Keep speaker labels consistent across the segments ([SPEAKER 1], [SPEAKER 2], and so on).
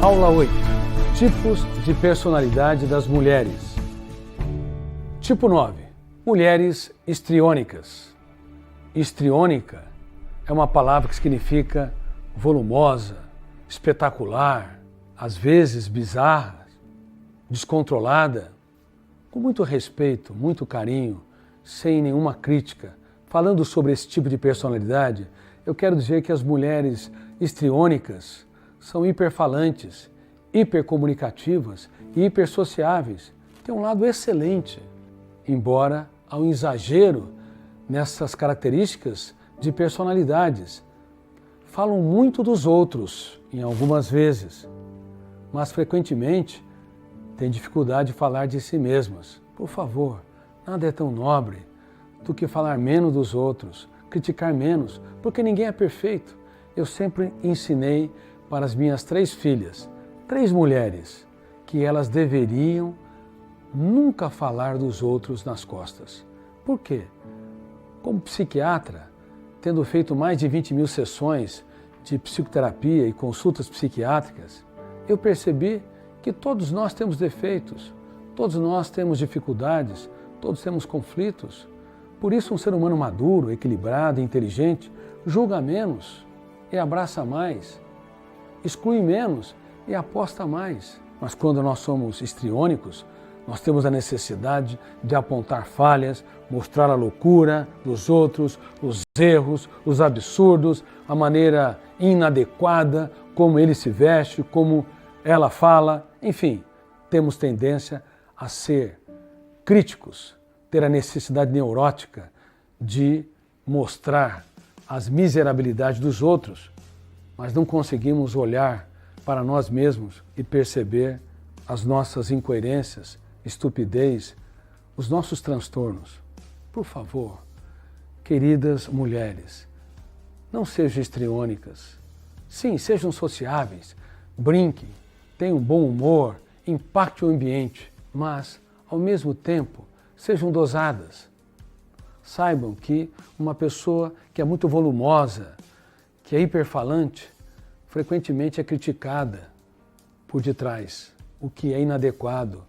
[SPEAKER 1] Aula 8. Tipos de personalidade das mulheres. Tipo 9. Mulheres histriônicas. Histriônica é uma palavra que significa volumosa, espetacular, às vezes bizarra, descontrolada, com muito respeito, muito carinho, sem nenhuma crítica. Falando sobre esse tipo de personalidade, eu quero dizer que as mulheres histriônicas são hiperfalantes, hipercomunicativas e hipersociáveis. Tem um lado excelente, embora há um exagero nessas características de personalidades. Falam muito dos outros, em algumas vezes, mas frequentemente têm dificuldade de falar de si mesmas. Por favor, nada é tão nobre do que falar menos dos outros, criticar menos, porque ninguém é perfeito. Eu sempre ensinei para as minhas 3 filhas, 3 mulheres, que elas deveriam nunca falar dos outros nas costas. Por quê? Como psiquiatra, tendo feito mais de 20 mil sessões de psicoterapia e consultas psiquiátricas, eu percebi que todos nós temos defeitos, todos nós temos dificuldades, todos temos conflitos. Por isso, um ser humano maduro, equilibrado, inteligente, julga menos e abraça mais, exclui menos e aposta mais. Mas quando nós somos histriônicos, nós temos a necessidade de apontar falhas, mostrar a loucura dos outros, os erros, os absurdos, a maneira inadequada, como ele se veste, como ela fala. Enfim, temos tendência a ser críticos, ter a necessidade neurótica de mostrar as miserabilidades dos outros, mas não conseguimos olhar para nós mesmos e perceber as nossas incoerências, estupidez, os nossos transtornos. Por favor, queridas mulheres, não sejam histriônicas. Sim, sejam sociáveis, brinquem, tenham bom humor, impacte o ambiente, mas, ao mesmo tempo, sejam dosadas. Saibam que uma pessoa que é muito volumosa, que é hiperfalante, frequentemente é criticada por detrás, o que é inadequado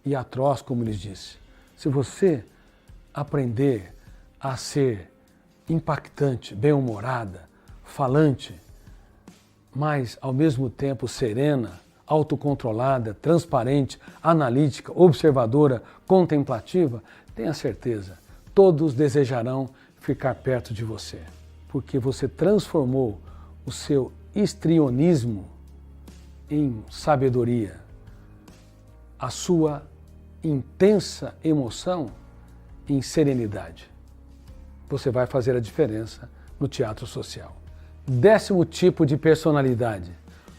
[SPEAKER 1] e atroz, como lhes disse. Se você aprender a ser impactante, bem-humorada, falante, mas ao mesmo tempo serena, autocontrolada, transparente, analítica, observadora, contemplativa, tenha certeza, todos desejarão ficar perto de você, porque você transformou o seu histrionismo em sabedoria, a sua intensa emoção em serenidade. Você vai fazer a diferença no teatro social. 10º tipo de personalidade.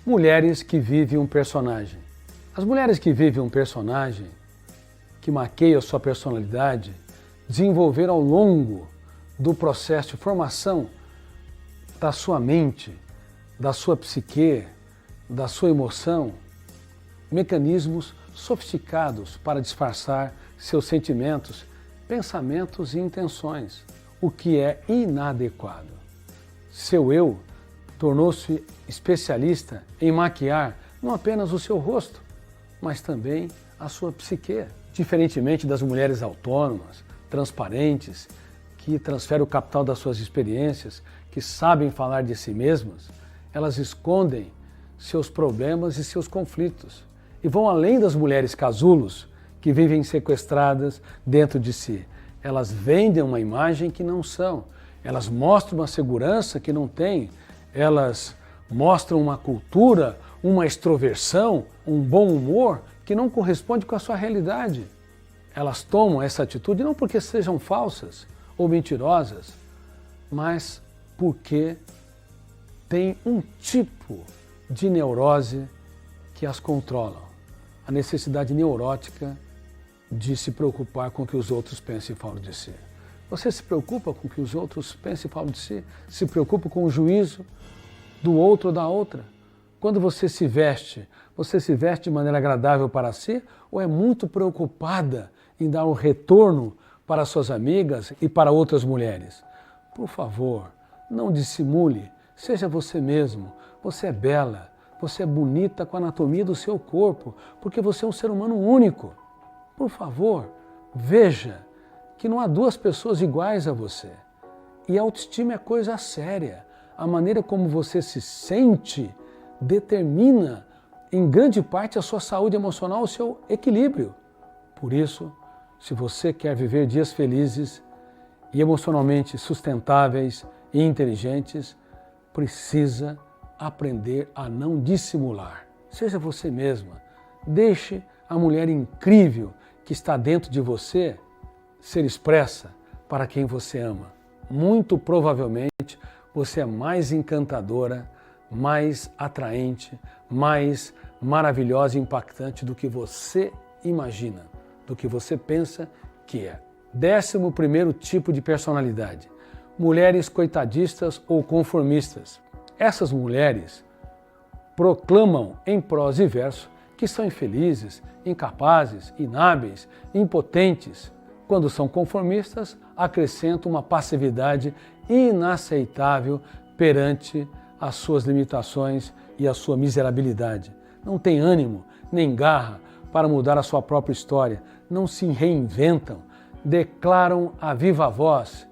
[SPEAKER 1] Mulheres que vivem um personagem. As mulheres que vivem um personagem, que maqueiam a sua personalidade, desenvolveram ao longo do processo de formação da sua mente, da sua psique, da sua emoção, mecanismos sofisticados para disfarçar seus sentimentos, pensamentos e intenções, o que é inadequado. Seu eu tornou-se especialista em maquiar não apenas o seu rosto, mas também a sua psique. Diferentemente das mulheres autônomas, transparentes, que transferem o capital das suas experiências, que sabem falar de si mesmas, elas escondem seus problemas e seus conflitos e vão além das mulheres casulos que vivem sequestradas dentro de si. Elas vendem uma imagem que não são, elas mostram uma segurança que não têm, elas mostram uma cultura, uma extroversão, um bom humor que não corresponde com a sua realidade. Elas tomam essa atitude não porque sejam falsas ou mentirosas, mas porque tem um tipo de neurose que as controla. A necessidade neurótica de se preocupar com o que os outros pensam e falam de si. Você se preocupa com o que os outros pensam e falam de si? Se preocupa com o juízo do outro ou da outra? Quando você se veste de maneira agradável para si ou é muito preocupada em dar um retorno para suas amigas e para outras mulheres? Por favor, não dissimule, seja você mesmo. Você é bela, Você é bonita com a anatomia do seu corpo, porque você é um ser humano único. Por favor, veja que não há duas pessoas iguais a você. E a autoestima é coisa séria. A maneira como você se sente determina, em grande parte, a sua saúde emocional, o seu equilíbrio. Por isso, se você quer viver dias felizes e emocionalmente sustentáveis e inteligentes, precisa aprender a não dissimular. Seja você mesma. Deixe a mulher incrível que está dentro de você ser expressa para quem você ama. Muito provavelmente você é mais encantadora, mais atraente, mais maravilhosa e impactante do que você imagina, do que você pensa que é. 11º tipo de personalidade: mulheres coitadistas ou conformistas. Essas mulheres proclamam em prosa e verso que são infelizes, incapazes, inábeis, impotentes. Quando são conformistas, acrescentam uma passividade inaceitável perante as suas limitações e a sua miserabilidade. Não têm ânimo nem garra para mudar a sua própria história, não se reinventam, declaram a viva voz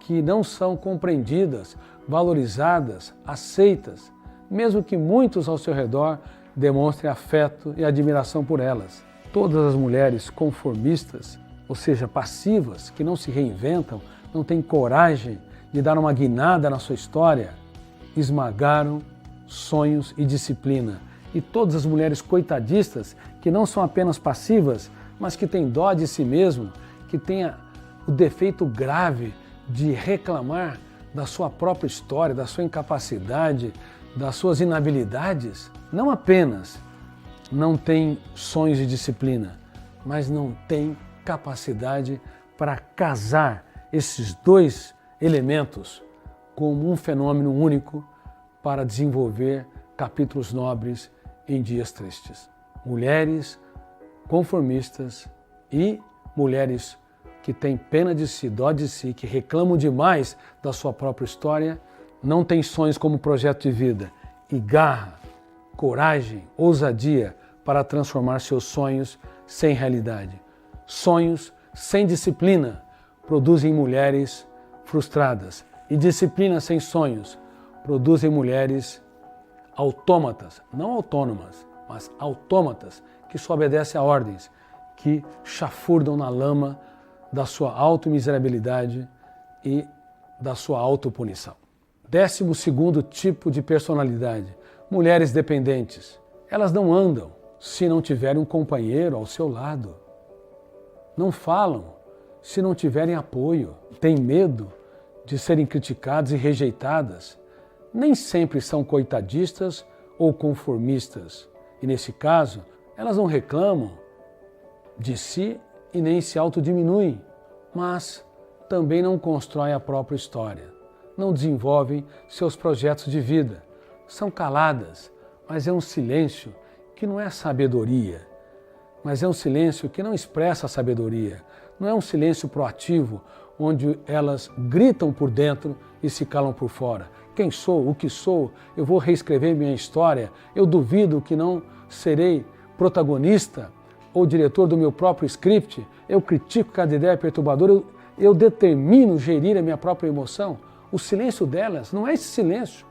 [SPEAKER 1] que não são compreendidas, valorizadas, aceitas, mesmo que muitos ao seu redor demonstrem afeto e admiração por elas. Todas as mulheres conformistas, ou seja, passivas, que não se reinventam, não têm coragem de dar uma guinada na sua história, esmagaram sonhos e disciplina. E todas as mulheres coitadistas, que não são apenas passivas, mas que têm dó de si mesmo, que têm o defeito grave de reclamar da sua própria história, da sua incapacidade, das suas inabilidades, não apenas não têm sonhos e disciplina, mas não têm capacidade para casar esses dois elementos como um fenômeno único para desenvolver capítulos nobres em dias tristes. Mulheres conformistas e mulheres que têm pena de si, dó de si, que reclamam demais da sua própria história, não têm sonhos como projeto de vida e garra, coragem, ousadia para transformar seus sonhos sem realidade. Sonhos sem disciplina produzem mulheres frustradas e disciplina sem sonhos produzem mulheres autômatas, não autônomas, mas autômatas, que só obedecem a ordens, que chafurdam na lama da sua automiserabilidade e da sua autopunição. 12º tipo de personalidade: mulheres dependentes. Elas não andam se não tiverem um companheiro ao seu lado. Não falam se não tiverem apoio. Têm medo de serem criticadas e rejeitadas. Nem sempre são coitadistas ou conformistas. E nesse caso, elas não reclamam de si e nem se autodiminuem, mas também não constroem a própria história. Não desenvolvem seus projetos de vida. São caladas, mas é um silêncio que não é sabedoria, mas é um silêncio que não expressa a sabedoria. Não é um silêncio proativo, onde elas gritam por dentro e se calam por fora. Quem sou? O que sou? Eu vou reescrever minha história? Eu duvido que não serei protagonista ou diretor do meu próprio script? Eu critico cada ideia perturbadora? Eu determino gerir a minha própria emoção? O silêncio delas não é esse silêncio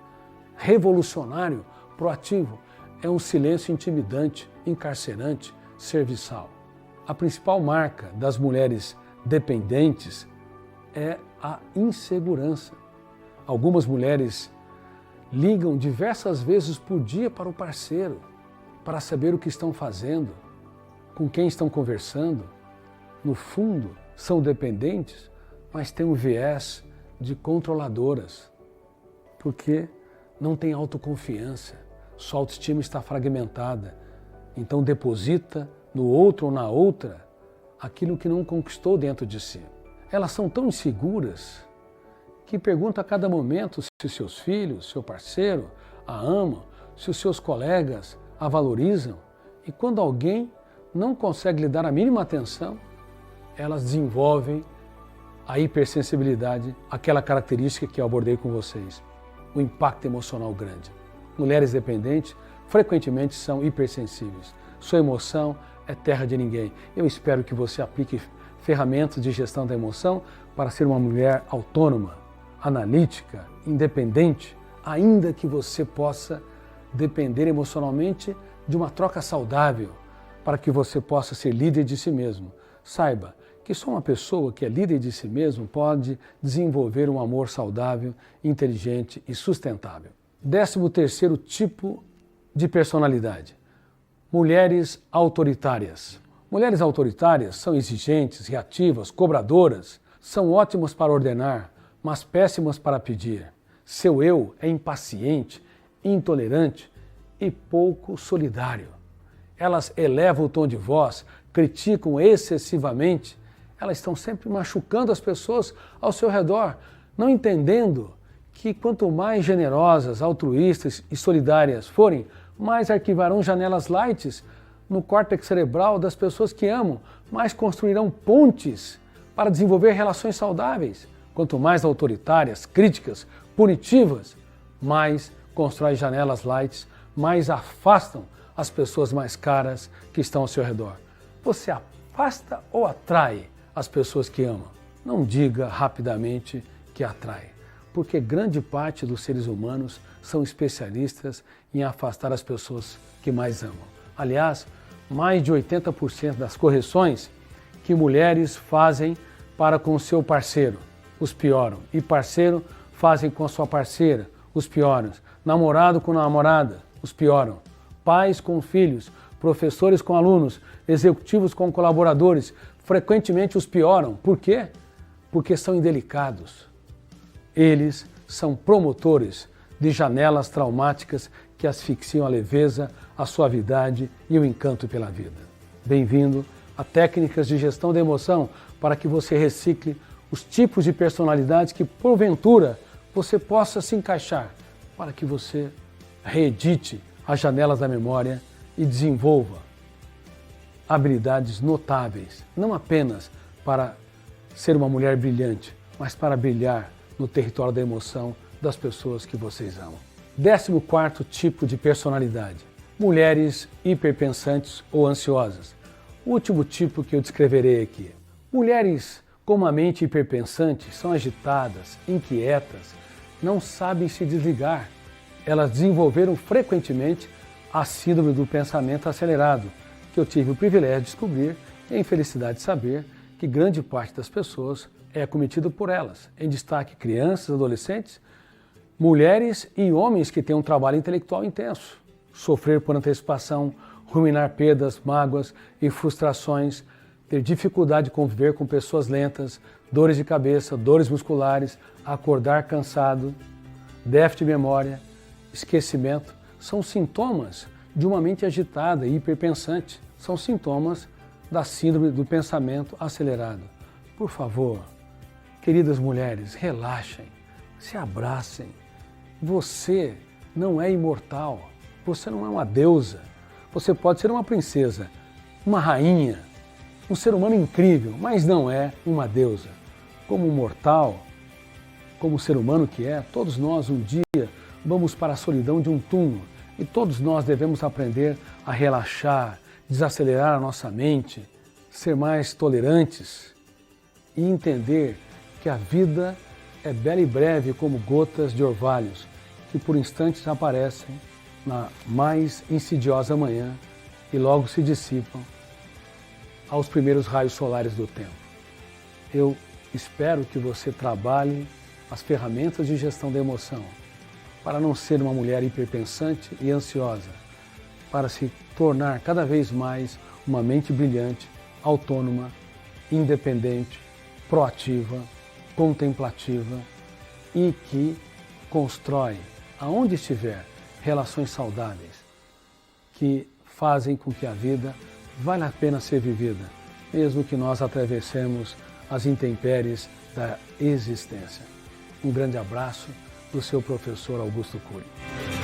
[SPEAKER 1] revolucionário, proativo. É um silêncio intimidante, encarcerante, serviçal. A principal marca das mulheres dependentes é a insegurança. Algumas mulheres ligam diversas vezes por dia para o parceiro, para saber o que estão fazendo, com quem estão conversando. No fundo, são dependentes, mas têm um viés de controladoras, porque não têm autoconfiança, sua autoestima está fragmentada, então deposita no outro ou na outra aquilo que não conquistou dentro de si. Elas são tão inseguras que perguntam a cada momento se seus filhos, seu parceiro a amam, se os seus colegas a valorizam, e quando alguém não consegue lhe dar a mínima atenção, elas desenvolvem a hipersensibilidade, aquela característica que eu abordei com vocês, o impacto emocional grande. Mulheres dependentes frequentemente são hipersensíveis. Sua emoção é terra de ninguém. Eu espero que você aplique ferramentas de gestão da emoção para ser uma mulher autônoma, analítica, independente, ainda que você possa depender emocionalmente de uma troca saudável, para que você possa ser líder de si mesmo. Saiba que só uma pessoa que é líder de si mesmo pode desenvolver um amor saudável, inteligente e sustentável. 13º tipo de personalidade: mulheres autoritárias. Mulheres autoritárias são exigentes, reativas, cobradoras, são ótimas para ordenar, mas péssimas para pedir. Seu eu é impaciente, intolerante e pouco solidário. Elas elevam o tom de voz, criticam excessivamente, elas estão sempre machucando as pessoas ao seu redor, não entendendo que quanto mais generosas, altruístas e solidárias forem, mais arquivarão janelas light no córtex cerebral das pessoas que amam, mais construirão pontes para desenvolver relações saudáveis. Quanto mais autoritárias, críticas, punitivas, mais constrói janelas light, mais afastam as pessoas mais caras que estão ao seu redor. Você afasta ou atrai as pessoas que amam? Não diga rapidamente que atrai, porque grande parte dos seres humanos são especialistas em afastar as pessoas que mais amam. Aliás, mais de 80% das correções que mulheres fazem para com seu parceiro os pioram, e parceiro fazem com sua parceira os pioram, namorado com namorada os pioram, pais com filhos, professores com alunos, executivos com colaboradores, frequentemente os pioram. Por quê? Porque são indelicados. Eles são promotores de janelas traumáticas que asfixiam a leveza, a suavidade e o encanto pela vida. Bem-vindo a Técnicas de Gestão da Emoção para que você recicle os tipos de personalidades que, porventura, você possa se encaixar, para que você reedite as janelas da memória e desenvolva habilidades notáveis, não apenas para ser uma mulher brilhante, mas para brilhar no território da emoção das pessoas que vocês amam. 14º tipo de personalidade: mulheres hiperpensantes ou ansiosas. O último tipo que eu descreverei aqui. Mulheres com uma mente hiperpensante são agitadas, inquietas, não sabem se desligar. Elas desenvolveram frequentemente a síndrome do pensamento acelerado, que eu tive o privilégio de descobrir e a infelicidade de saber que grande parte das pessoas é acometido por elas, em destaque crianças, adolescentes, mulheres e homens que têm um trabalho intelectual intenso. Sofrer por antecipação, ruminar perdas, mágoas e frustrações, ter dificuldade de conviver com pessoas lentas, dores de cabeça, dores musculares, acordar cansado, déficit de memória, esquecimento, são sintomas de uma mente agitada e hiperpensante. São sintomas da síndrome do pensamento acelerado. Por favor, queridas mulheres, relaxem, se abracem. Você não é imortal, você não é uma deusa. Você pode ser uma princesa, uma rainha, um ser humano incrível, mas não é uma deusa. Como mortal, como ser humano que é, todos nós um dia vamos para a solidão de um túmulo e todos nós devemos aprender a relaxar, desacelerar a nossa mente, ser mais tolerantes e entender que a vida é bela e breve como gotas de orvalhos que por instantes aparecem na mais insidiosa manhã e logo se dissipam aos primeiros raios solares do tempo. Eu espero que você trabalhe as ferramentas de gestão da emoção para não ser uma mulher hiperpensante e ansiosa, para se tornar cada vez mais uma mente brilhante, autônoma, independente, proativa, contemplativa e que constrói, aonde estiver, relações saudáveis que fazem com que a vida vale a pena ser vivida, mesmo que nós atravessemos as intempéries da existência. Um grande abraço do seu professor Augusto Cury.